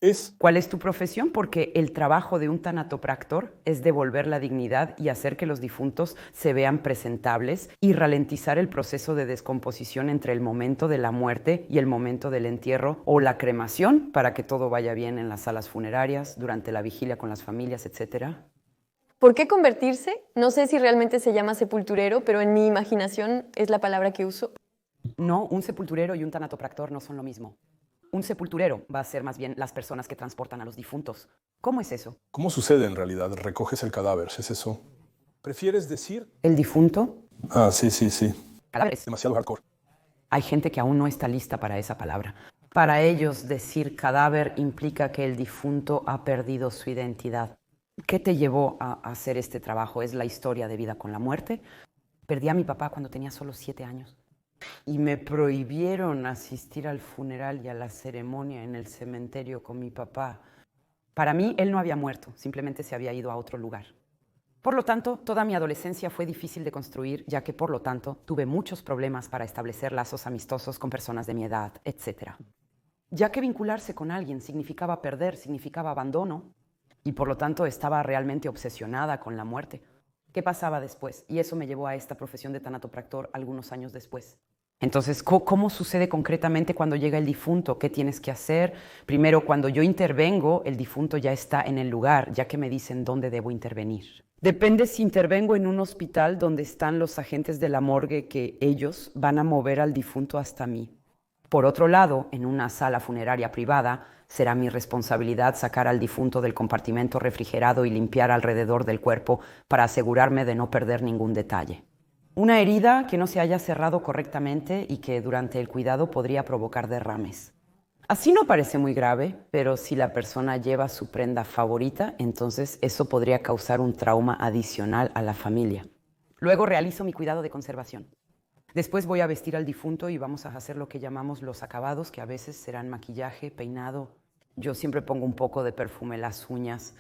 Es, ¿Cuál es tu profesión? Porque el trabajo de un tanatopractor es devolver la dignidad y hacer que los difuntos se vean presentables y ralentizar el proceso de descomposición entre el momento de la muerte y el momento del entierro o la cremación para que todo vaya bien en las salas funerarias, durante la vigilia con las familias, etcétera. ¿Por qué convertirse? No sé si realmente se llama sepulturero, pero en mi imaginación es la palabra que uso. No, un sepulturero y un tanatopractor no son lo mismo. Un sepulturero va a ser más bien las personas que transportan a los difuntos. ¿Cómo es eso? ¿Cómo sucede en realidad? Recoges el cadáver, ¿es eso? ¿Prefieres decir? El difunto, Ah, sí, sí, sí. cadáveres. Demasiado hardcore. Hay gente que aún no está lista para esa palabra. Para ellos, decir cadáver implica que el difunto ha perdido su identidad. ¿Qué te llevó a hacer este trabajo? ¿Es la historia de vida con la muerte? Perdí a mi papá cuando tenía solo 7 años y me prohibieron asistir al funeral y a la ceremonia en el cementerio con mi papá. Para mí, él no había muerto, simplemente se había ido a otro lugar. Por lo tanto, toda mi adolescencia fue difícil de construir, ya que, por lo tanto, tuve muchos problemas para establecer lazos amistosos con personas de mi edad, etc. Ya que vincularse con alguien significaba perder, significaba abandono, y por lo tanto estaba realmente obsesionada con la muerte. ¿Qué pasaba después? Y eso me llevó a esta profesión de tanatopractor algunos años después. Entonces, ¿cómo sucede concretamente cuando llega el difunto? ¿Qué tienes que hacer? Primero, cuando yo intervengo, el difunto ya está en el lugar, ya que me dicen dónde debo intervenir. Depende si intervengo en un hospital donde están los agentes de la morgue, que ellos van a mover al difunto hasta mí. Por otro lado, en una sala funeraria privada, será mi responsabilidad sacar al difunto del compartimento refrigerado y limpiar alrededor del cuerpo para asegurarme de no perder ningún detalle. Una herida que no se haya cerrado correctamente y que durante el cuidado podría provocar derrames. Así no parece muy grave, pero si la persona lleva su prenda favorita, entonces eso podría causar un trauma adicional a la familia. Luego realizo mi cuidado de conservación. Después voy a vestir al difunto y vamos a hacer lo que llamamos los acabados, que a veces serán maquillaje, peinado. Yo siempre pongo un poco de perfume en las uñas.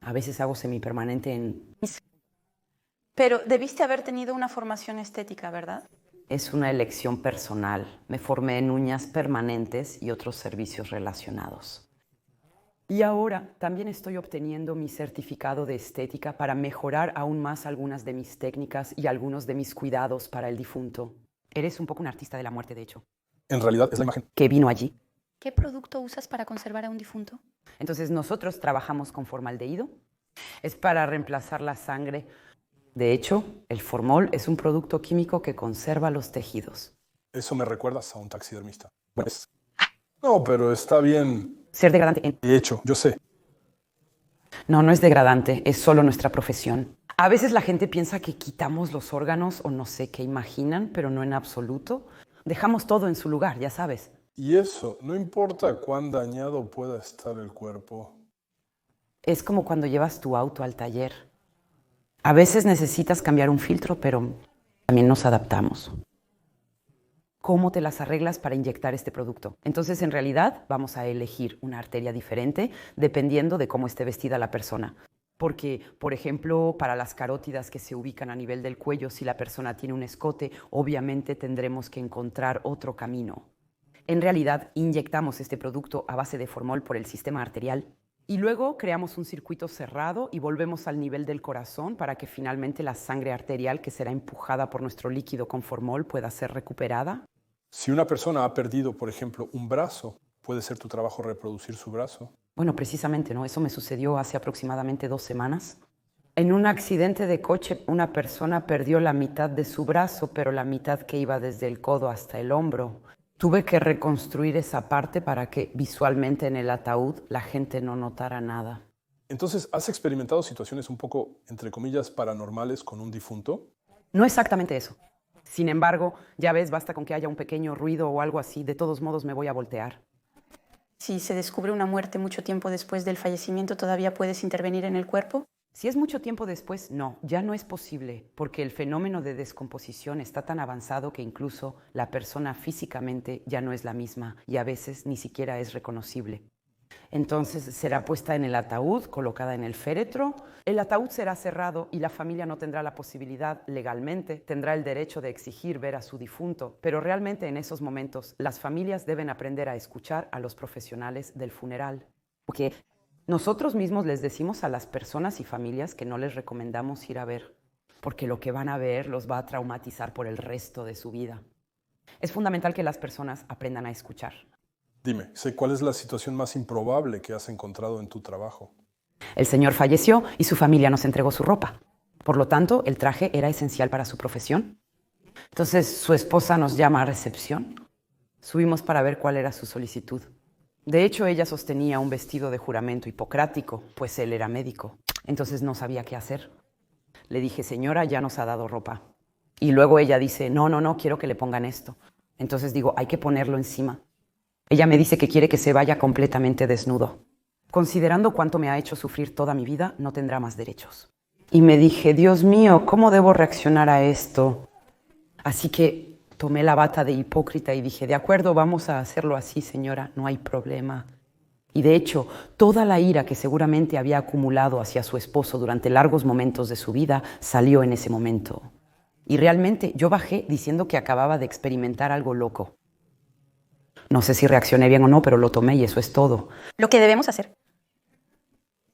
A veces hago semipermanente en... Pero debiste haber tenido una formación estética, ¿verdad? Es una elección personal. Me formé en uñas permanentes y otros servicios relacionados. Y ahora también estoy obteniendo mi certificado de estética para mejorar aún más algunas de mis técnicas y algunos de mis cuidados para el difunto. Eres un poco un artista de la muerte, de hecho. En realidad es la imagen. ¿Qué vino allí? ¿Qué producto usas para conservar a un difunto? Entonces nosotros trabajamos con formaldehído. Es para reemplazar la sangre. De hecho, el formol es un producto químico que conserva los tejidos. Eso me recuerdas a un taxidermista. Bueno, no, pero está bien Ser degradante. hecho, yo sé. No, no es degradante, es solo nuestra profesión. A veces la gente piensa que quitamos los órganos o no sé qué imaginan, pero no en absoluto. Dejamos todo en su lugar, ya sabes. Y eso, no importa cuán dañado pueda estar el cuerpo. Es como cuando llevas tu auto al taller. A veces necesitas cambiar un filtro, pero también nos adaptamos. ¿Cómo te las arreglas para inyectar este producto? Entonces, en realidad, vamos a elegir una arteria diferente dependiendo de cómo esté vestida la persona. Porque, por ejemplo, para las carótidas que se ubican a nivel del cuello, si la persona tiene un escote, obviamente tendremos que encontrar otro camino. En realidad, inyectamos este producto a base de formol por el sistema arterial y luego creamos un circuito cerrado y volvemos al nivel del corazón para que finalmente la sangre arterial que será empujada por nuestro líquido con formol pueda ser recuperada. Si una persona ha perdido, por ejemplo, un brazo, ¿puede ser tu trabajo reproducir su brazo? Bueno, precisamente, ¿no? Eso me sucedió hace aproximadamente 2 semanas. En un accidente de coche, una persona perdió la mitad de su brazo, pero la mitad que iba desde el codo hasta el hombro. Tuve que reconstruir esa parte para que visualmente en el ataúd la gente no notara nada. Entonces, ¿has experimentado situaciones un poco, entre comillas, paranormales con un difunto? No exactamente eso. Sin embargo, ya ves, basta con que haya un pequeño ruido o algo así, de todos modos me voy a voltear. Si se descubre una muerte mucho tiempo después del fallecimiento, ¿todavía puedes intervenir en el cuerpo? Si es mucho tiempo después, no, ya no es posible, porque el fenómeno de descomposición está tan avanzado que incluso la persona físicamente ya no es la misma y a veces ni siquiera es reconocible. Entonces será puesta en el ataúd, colocada en el féretro. El ataúd será cerrado y la familia no tendrá la posibilidad legalmente, tendrá el derecho de exigir ver a su difunto, pero realmente en esos momentos las familias deben aprender a escuchar a los profesionales del funeral. Porque nosotros mismos les decimos a las personas y familias que no les recomendamos ir a ver, porque lo que van a ver los va a traumatizar por el resto de su vida. Es fundamental que las personas aprendan a escuchar. Dime, ¿cuál es la situación más improbable que has encontrado en tu trabajo? El señor falleció y su familia nos entregó su ropa. Por lo tanto, el traje era esencial para su profesión. Entonces, su esposa nos llama a recepción. Subimos para ver cuál era su solicitud. De hecho, ella sostenía un vestido de juramento hipocrático, pues él era médico. Entonces no sabía qué hacer. Le dije, señora, ya nos ha dado ropa. Y luego ella dice, no, quiero que le pongan esto. Entonces digo, hay que ponerlo encima. Ella me dice que quiere que se vaya completamente desnudo. Considerando cuánto me ha hecho sufrir toda mi vida, no tendrá más derechos. Y me dije, Dios mío, ¿cómo debo reaccionar a esto? Así que tomé la bata de hipócrita y dije, de acuerdo, vamos a hacerlo así, señora, no hay problema. Y de hecho, toda la ira que seguramente había acumulado hacia su esposo durante largos momentos de su vida salió en ese momento. Y realmente yo bajé diciendo que acababa de experimentar algo loco. No sé si reaccioné bien o no, pero lo tomé y eso es todo. Lo que debemos hacer.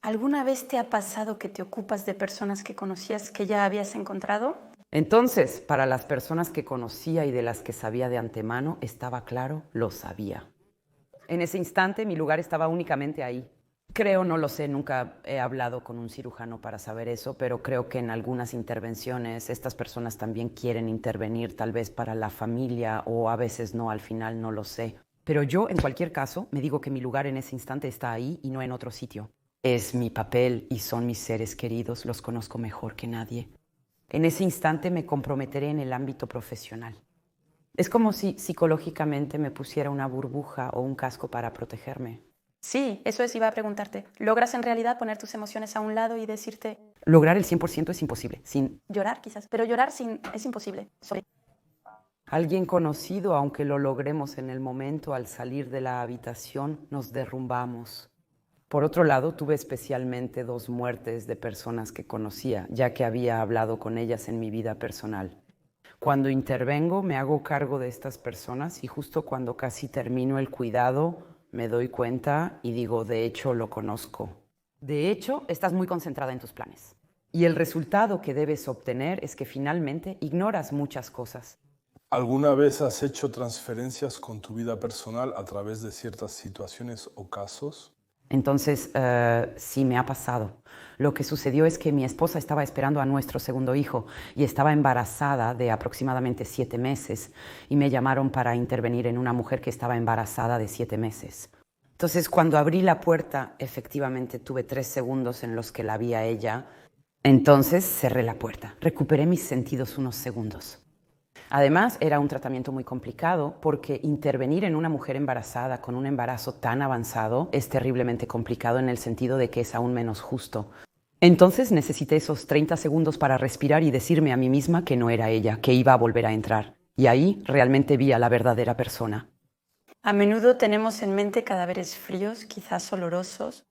¿Alguna vez te ha pasado que te ocupas de personas que conocías que ya habías encontrado? Entonces, para las personas que conocía y de las que sabía de antemano, estaba claro, lo sabía. En ese instante mi lugar estaba únicamente ahí. Creo, no lo sé, nunca he hablado con un cirujano para saber eso, pero creo que en algunas intervenciones estas personas también quieren intervenir, tal vez para la familia o a veces no, al final no lo sé. Pero yo, en cualquier caso, me digo que mi lugar en ese instante está ahí y no en otro sitio. Es mi papel y son mis seres queridos, los conozco mejor que nadie. En ese instante me comprometeré en el ámbito profesional. Es como si psicológicamente me pusiera una burbuja o un casco para protegerme. Sí, eso es, iba a preguntarte. ¿Logras en realidad poner tus emociones a un lado y decirte... Lograr el 100% es imposible, sin... Llorar quizás, pero llorar sin... es imposible. Alguien conocido, aunque lo logremos en el momento, al salir de la habitación, nos derrumbamos. Por otro lado, tuve especialmente 2 muertes de personas que conocía, ya que había hablado con ellas en mi vida personal. Cuando intervengo, me hago cargo de estas personas y justo cuando casi termino el cuidado, me doy cuenta y digo, de hecho, lo conozco. De hecho, estás muy concentrada en tus planes. Y el resultado que debes obtener es que finalmente ignoras muchas cosas. ¿Alguna vez has hecho transferencias con tu vida personal a través de ciertas situaciones o casos? Entonces, sí me ha pasado. Lo que sucedió es que mi esposa estaba esperando a nuestro segundo hijo y estaba embarazada de aproximadamente 7 meses y me llamaron para intervenir en una mujer que estaba embarazada de 7 meses. Entonces, cuando abrí la puerta, efectivamente tuve 3 segundos en los que la vi a ella. Entonces cerré la puerta. Recuperé mis sentidos unos segundos. Además, era un tratamiento muy complicado porque intervenir en una mujer embarazada con un embarazo tan avanzado es terriblemente complicado en el sentido de que es aún menos justo. Entonces necesité esos 30 segundos para respirar y decirme a mí misma que no era ella, que iba a volver a entrar. Y ahí realmente vi a la verdadera persona. A menudo tenemos en mente cadáveres fríos, quizás olorosos.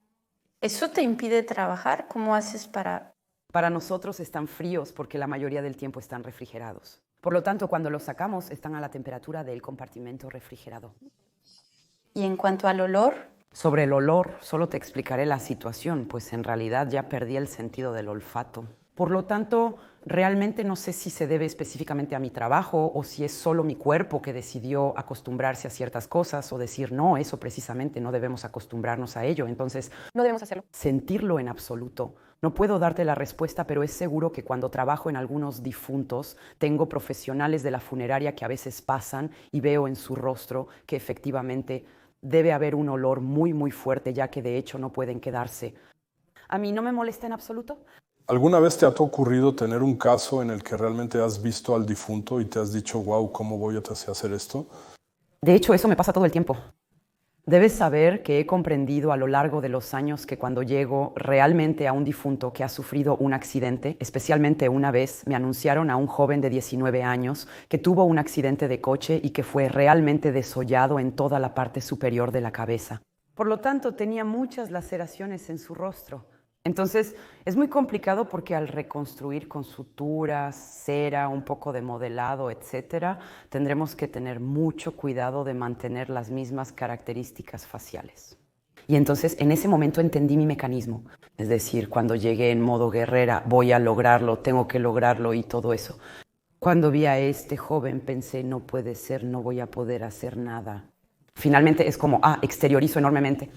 ¿Eso te impide trabajar? ¿Cómo haces para...? Para nosotros están fríos porque la mayoría del tiempo están refrigerados. Por lo tanto, cuando los sacamos, están a la temperatura del compartimento refrigerado. ¿Y en cuanto al olor? Sobre el olor, solo te explicaré la situación, pues en realidad ya perdí el sentido del olfato. Por lo tanto, realmente no sé si se debe específicamente a mi trabajo o si es solo mi cuerpo que decidió acostumbrarse a ciertas cosas o decir, no, eso precisamente no debemos acostumbrarnos a ello. Entonces, No debemos hacerlo. sentirlo en absoluto. No puedo darte la respuesta, pero es seguro que cuando trabajo en algunos difuntos, tengo profesionales de la funeraria que a veces pasan y veo en su rostro que efectivamente debe haber un olor muy, muy fuerte, ya que de hecho no pueden quedarse. A mí no me molesta en absoluto. ¿Alguna vez te ha ocurrido tener un caso en el que realmente has visto al difunto y te has dicho, wow, ¿cómo voy a hacer esto? De hecho, eso me pasa todo el tiempo. Debes saber que he comprendido a lo largo de los años que cuando llego realmente a un difunto que ha sufrido un accidente, especialmente una vez me anunciaron a un joven de 19 años que tuvo un accidente de coche y que fue realmente desollado en toda la parte superior de la cabeza. Por lo tanto, tenía muchas laceraciones en su rostro. Entonces, es muy complicado porque al reconstruir con suturas, cera, un poco de modelado, etcétera, tendremos que tener mucho cuidado de mantener las mismas características faciales. Y entonces en ese momento entendí mi mecanismo. Es decir, cuando llegué en modo guerrera, voy a lograrlo, tengo que lograrlo y todo eso. Cuando vi a este joven pensé, no puede ser, no voy a poder hacer nada. Finalmente es como, exteriorizo enormemente.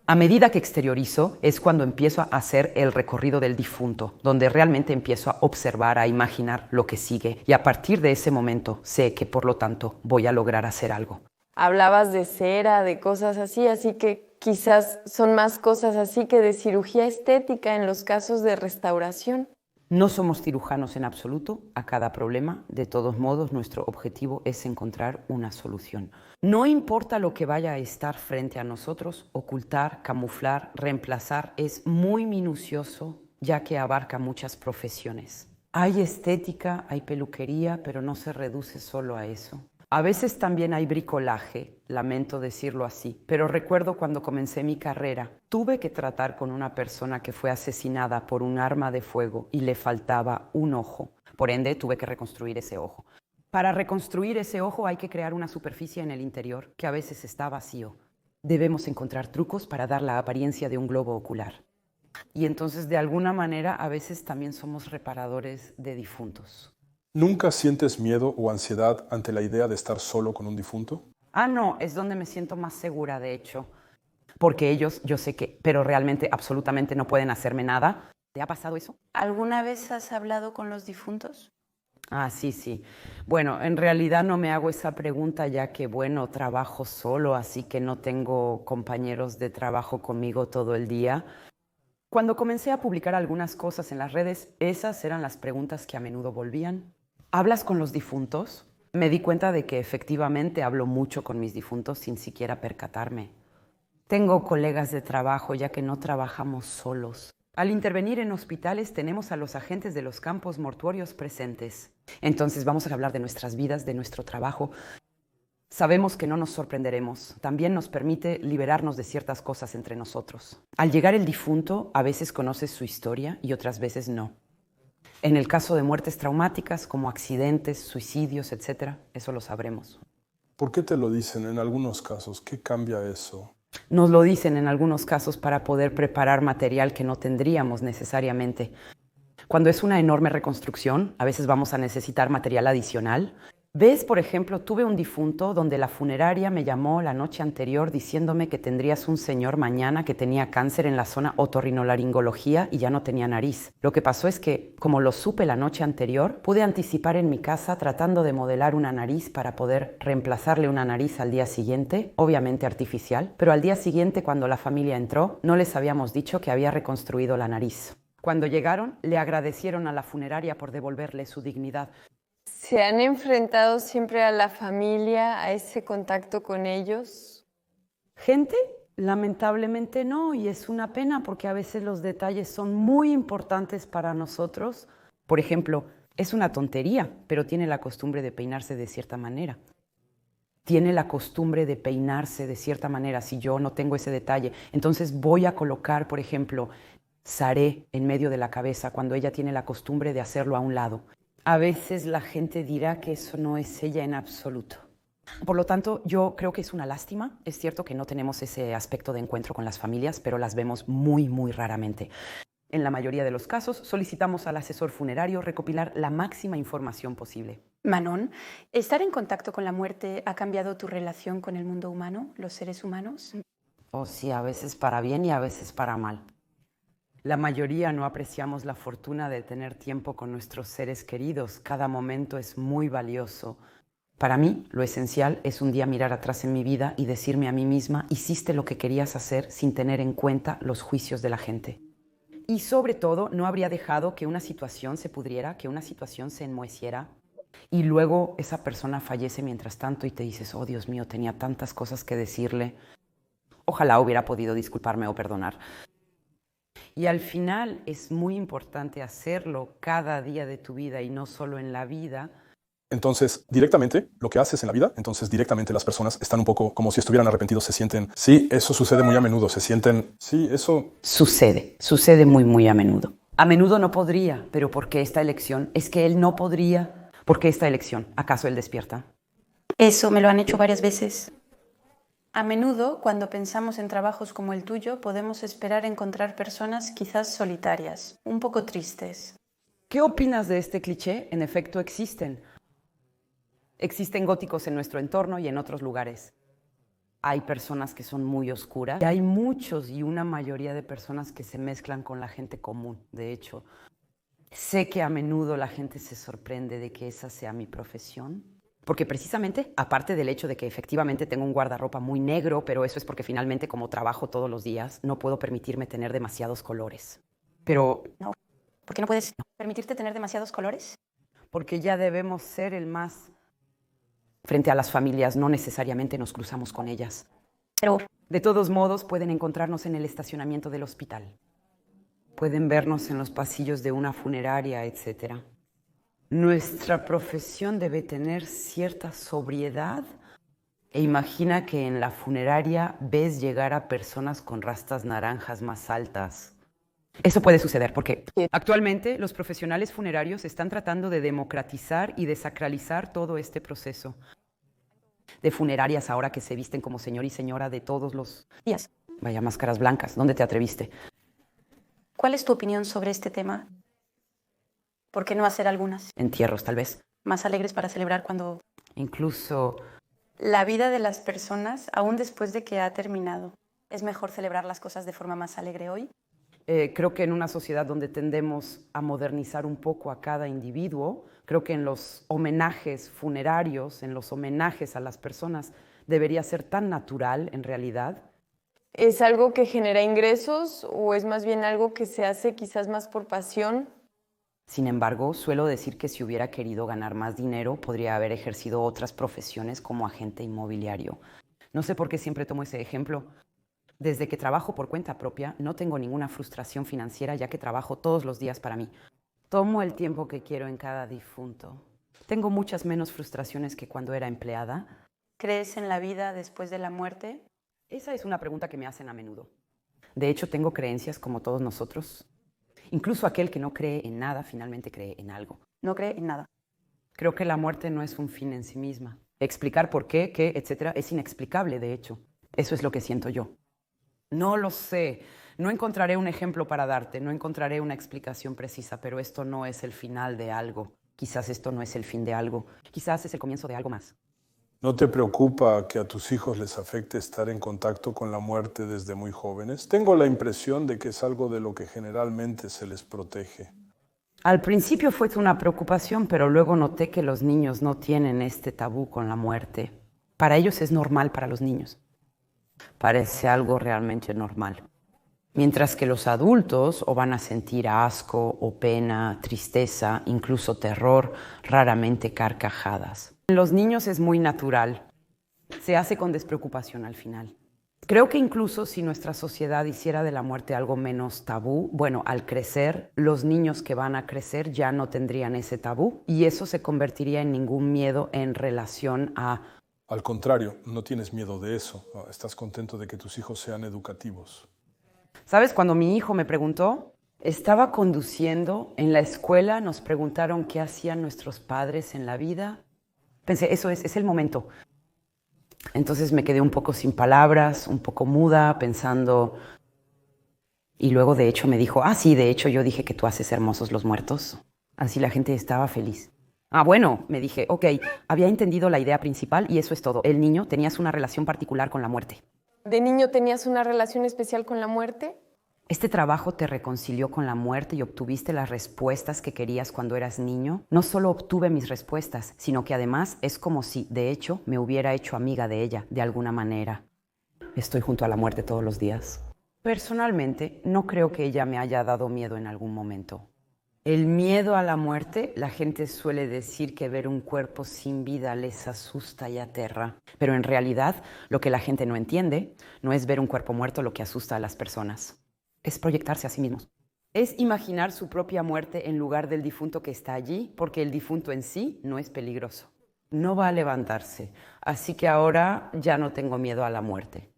A medida que exteriorizo es cuando empiezo a hacer el recorrido del difunto, donde realmente empiezo a observar, a imaginar lo que sigue. Y a partir de ese momento sé que, por lo tanto, voy a lograr hacer algo. Hablabas de cera, de cosas así que quizás son más cosas así que de cirugía estética en los casos de restauración. No somos cirujanos en absoluto a cada problema. De todos modos, nuestro objetivo es encontrar una solución. No importa lo que vaya a estar frente a nosotros, ocultar, camuflar, reemplazar es muy minucioso, ya que abarca muchas profesiones. Hay estética, hay peluquería, pero no se reduce solo a eso. A veces también hay bricolaje, lamento decirlo así, pero recuerdo cuando comencé mi carrera, tuve que tratar con una persona que fue asesinada por un arma de fuego y le faltaba un ojo. Por ende, tuve que reconstruir ese ojo. Para reconstruir ese ojo hay que crear una superficie en el interior que a veces está vacío. Debemos encontrar trucos para dar la apariencia de un globo ocular. Y entonces, de alguna manera, a veces también somos reparadores de difuntos. ¿Nunca sientes miedo o ansiedad ante la idea de estar solo con un difunto? No, es donde me siento más segura, de hecho. Porque ellos, yo sé que, pero realmente, absolutamente no pueden hacerme nada. ¿Te ha pasado eso? ¿Alguna vez has hablado con los difuntos? Sí. Bueno, en realidad no me hago esa pregunta ya que, bueno, trabajo solo, así que no tengo compañeros de trabajo conmigo todo el día. Cuando comencé a publicar algunas cosas en las redes, esas eran las preguntas que a menudo volvían. ¿Hablas con los difuntos? Me di cuenta de que efectivamente hablo mucho con mis difuntos sin siquiera percatarme. Tengo colegas de trabajo ya que no trabajamos solos. Al intervenir en hospitales tenemos a los agentes de los campos mortuorios presentes. Entonces vamos a hablar de nuestras vidas, de nuestro trabajo. Sabemos que no nos sorprenderemos. También nos permite liberarnos de ciertas cosas entre nosotros. Al llegar el difunto, a veces conoces su historia y otras veces no. En el caso de muertes traumáticas, como accidentes, suicidios, etc., eso lo sabremos. ¿Por qué te lo dicen en algunos casos? ¿Qué cambia eso? Nos lo dicen en algunos casos para poder preparar material que no tendríamos necesariamente. Cuando es una enorme reconstrucción, a veces vamos a necesitar material adicional. ¿Ves? Por ejemplo, tuve un difunto donde la funeraria me llamó la noche anterior diciéndome que tendrías un señor mañana que tenía cáncer en la zona otorrinolaringología y ya no tenía nariz. Lo que pasó es que, como lo supe la noche anterior, pude anticipar en mi casa tratando de modelar una nariz para poder reemplazarle una nariz al día siguiente, obviamente artificial, pero al día siguiente cuando la familia entró, no les habíamos dicho que había reconstruido la nariz. Cuando llegaron, le agradecieron a la funeraria por devolverle su dignidad. ¿Se han enfrentado siempre a la familia, a ese contacto con ellos? ¿Gente? Lamentablemente no, y es una pena porque a veces los detalles son muy importantes para nosotros. Por ejemplo, es una tontería, pero tiene la costumbre de peinarse de cierta manera. Tiene la costumbre de peinarse de cierta manera. Si yo no tengo ese detalle, entonces voy a colocar, por ejemplo, saré en medio de la cabeza cuando ella tiene la costumbre de hacerlo a un lado. A veces la gente dirá que eso no es ella en absoluto. Por lo tanto, yo creo que es una lástima. Es cierto que no tenemos ese aspecto de encuentro con las familias, pero las vemos muy, muy raramente. En la mayoría de los casos, solicitamos al asesor funerario recopilar la máxima información posible. Manon, ¿estar en contacto con la muerte ha cambiado tu relación con el mundo humano, los seres humanos? Sí, a veces para bien y a veces para mal. La mayoría no apreciamos la fortuna de tener tiempo con nuestros seres queridos. Cada momento es muy valioso. Para mí, lo esencial es un día mirar atrás en mi vida y decirme a mí misma, hiciste lo que querías hacer sin tener en cuenta los juicios de la gente. Y sobre todo, no habría dejado que una situación se pudriera, que una situación se enmoheciera y luego esa persona fallece mientras tanto y te dices, oh Dios mío, tenía tantas cosas que decirle. Ojalá hubiera podido disculparme o perdonar. Y al final es muy importante hacerlo cada día de tu vida y no solo en la vida. Entonces, directamente, lo que haces en la vida, entonces directamente las personas están un poco como si estuvieran arrepentidos, se sienten, sí, eso sucede muy a menudo, se sienten, sí, eso... Sucede muy, muy a menudo. A menudo no podría, pero ¿por qué esta elección? Es que él no podría. ¿Por qué esta elección? ¿Acaso él despierta? Eso me lo han hecho varias veces. A menudo, cuando pensamos en trabajos como el tuyo, podemos esperar encontrar personas quizás solitarias, un poco tristes. ¿Qué opinas de este cliché? En efecto, existen. Existen góticos en nuestro entorno y en otros lugares. Hay personas que son muy oscuras y hay muchos y una mayoría de personas que se mezclan con la gente común. De hecho, sé que a menudo la gente se sorprende de que esa sea mi profesión. Porque precisamente, aparte del hecho de que efectivamente tengo un guardarropa muy negro, pero eso es porque finalmente como trabajo todos los días, no puedo permitirme tener demasiados colores. Pero No. ¿Por qué no puedes permitirte tener demasiados colores? porque ya debemos ser el más... Frente a las familias no necesariamente nos cruzamos con ellas. Pero De todos modos, pueden encontrarnos en el estacionamiento del hospital. Pueden vernos en los pasillos de una funeraria, etc. Nuestra profesión debe tener cierta sobriedad. E imagina que en la funeraria ves llegar a personas con rastas naranjas más altas. Eso puede suceder porque actualmente los profesionales funerarios están tratando de democratizar y desacralizar todo este proceso. De funerarias ahora que se visten como señor y señora de todos los días. Vaya, máscaras blancas. ¿Dónde te atreviste? ¿cuál es tu opinión sobre este tema? ¿Por qué no hacer algunas Entierros, tal vez. más alegres para celebrar cuando Incluso la vida de las personas, aún después de que ha terminado? ¿Es mejor celebrar las cosas de forma más alegre hoy? creo que en una sociedad donde tendemos a modernizar un poco a cada individuo, creo que en los homenajes funerarios, en los homenajes a las personas, debería ser tan natural en realidad. ¿Es algo que genera ingresos o es más bien algo que se hace quizás más por pasión? Sin embargo, suelo decir que si hubiera querido ganar más dinero, podría haber ejercido otras profesiones como agente inmobiliario. No sé por qué siempre tomo ese ejemplo. Desde que trabajo por cuenta propia, no tengo ninguna frustración financiera ya que trabajo todos los días para mí. Tomo el tiempo que quiero en cada difunto. Tengo muchas menos frustraciones que cuando era empleada. ¿Crees en la vida después de la muerte? Esa es una pregunta que me hacen a menudo. De hecho, tengo creencias como todos nosotros. Incluso aquel que no cree en nada finalmente cree en algo. No cree en nada. Creo que la muerte no es un fin en sí misma. Explicar por qué, etcétera, es inexplicable, de hecho. Eso es lo que siento yo. No lo sé. No encontraré un ejemplo para darte, no encontraré una explicación precisa, pero esto no es el final de algo. Quizás esto no es el fin de algo. Quizás es el comienzo de algo más. ¿No te preocupa que a tus hijos les afecte estar en contacto con la muerte desde muy jóvenes? Tengo la impresión de que es algo de lo que generalmente se les protege. Al principio fue una preocupación, pero luego noté que los niños no tienen este tabú con la muerte. Para ellos es normal, para los niños. Parece algo realmente normal. Mientras que los adultos o van a sentir asco o pena, tristeza, incluso terror, raramente carcajadas. En los niños es muy natural. Se hace con despreocupación al final. Creo que incluso si nuestra sociedad hiciera de la muerte algo menos tabú, bueno, al crecer, los niños que van a crecer ya no tendrían ese tabú y eso se convertiría en ningún miedo en relación a... Al contrario, no tienes miedo de eso. Estás contento de que tus hijos sean educativos. ¿Sabes? Cuando mi hijo me preguntó, estaba conduciendo, en la escuela nos preguntaron qué hacían nuestros padres en la vida. Pensé, eso es el momento. Entonces me quedé un poco sin palabras, un poco muda, pensando... Y luego de hecho me dijo, sí, de hecho yo dije que tú haces hermosos los muertos. Así la gente estaba feliz. Bueno, me dije, ok, había entendido la idea principal y eso es todo. El niño, tenías una relación particular con la muerte. ¿De niño tenías una relación especial con la muerte? ¿Este trabajo te reconcilió con la muerte y obtuviste las respuestas que querías cuando eras niño? No solo obtuve mis respuestas, sino que además es como si, de hecho, me hubiera hecho amiga de ella, de alguna manera. Estoy junto a la muerte todos los días. Personalmente, no creo que ella me haya dado miedo en algún momento. El miedo a la muerte, la gente suele decir que ver un cuerpo sin vida les asusta y aterra. Pero en realidad, lo que la gente no entiende no es ver un cuerpo muerto lo que asusta a las personas. Es proyectarse a sí mismos. Es imaginar su propia muerte en lugar del difunto que está allí, porque el difunto en sí no es peligroso. No va a levantarse, así que ahora ya no tengo miedo a la muerte.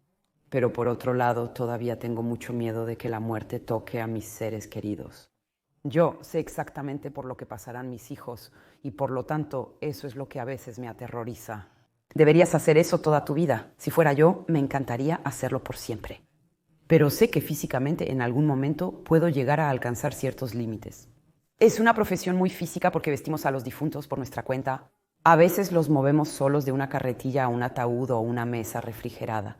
Pero por otro lado, todavía tengo mucho miedo de que la muerte toque a mis seres queridos. Yo sé exactamente por lo que pasarán mis hijos y por lo tanto eso es lo que a veces me aterroriza. Deberías hacer eso toda tu vida. Si fuera yo, me encantaría hacerlo por siempre. Pero sé que físicamente en algún momento puedo llegar a alcanzar ciertos límites. Es una profesión muy física porque vestimos a los difuntos por nuestra cuenta. A veces los movemos solos de una carretilla a un ataúd o una mesa refrigerada.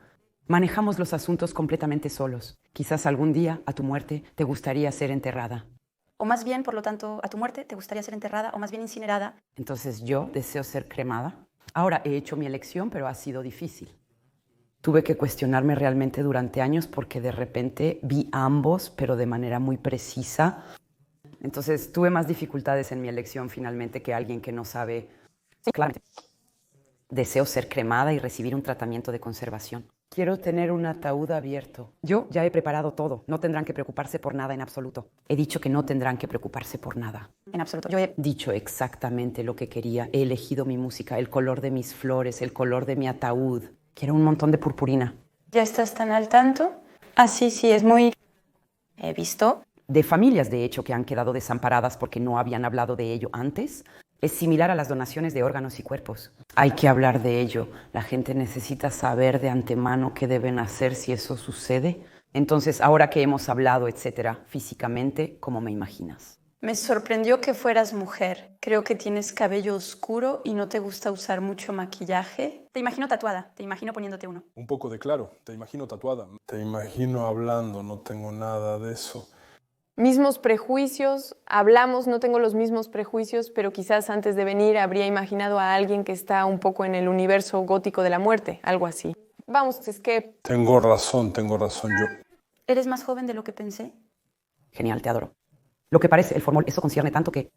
Manejamos los asuntos completamente solos. Quizás algún día, a tu muerte, te gustaría ser enterrada. O más bien, por lo tanto, a tu muerte te gustaría ser enterrada o más bien incinerada. Entonces yo deseo ser cremada. Ahora he hecho mi elección, pero ha sido difícil. Tuve que cuestionarme realmente durante años porque de repente vi ambos, pero de manera muy precisa. Entonces tuve más dificultades en mi elección finalmente que alguien que no sabe. Sí, claramente. Deseo ser cremada y recibir un tratamiento de conservación. Quiero tener un ataúd abierto. Yo ya he preparado todo. No tendrán que preocuparse por nada en absoluto. He dicho que no tendrán que preocuparse por nada. En absoluto. Yo he Dicho exactamente lo que quería. He elegido mi música, el color de mis flores, el color de mi ataúd. Quiero un montón de purpurina. ¿Ya estás tan al tanto? Ah, sí, es muy... He visto. De familias, de hecho, que han quedado desamparadas porque no habían hablado de ello antes. Es similar a las donaciones de órganos y cuerpos. Hay que hablar de ello. La gente necesita saber de antemano qué deben hacer si eso sucede. Entonces, ahora que hemos hablado, etcétera, físicamente, ¿cómo me imaginas? Me sorprendió que fueras mujer. Creo que tienes cabello oscuro y no te gusta usar mucho maquillaje. Te imagino tatuada, te imagino poniéndote uno. Un poco de claro, te imagino tatuada. Te imagino hablando, no tengo nada de eso. Mismos prejuicios, hablamos, no tengo los mismos prejuicios, pero quizás antes de venir habría imaginado a alguien que está un poco en el universo gótico de la muerte, algo así. Vamos, es que Tengo razón yo. ¿Eres más joven de lo que pensé? Genial, te adoro. Lo que parece el formol, eso concierne tanto que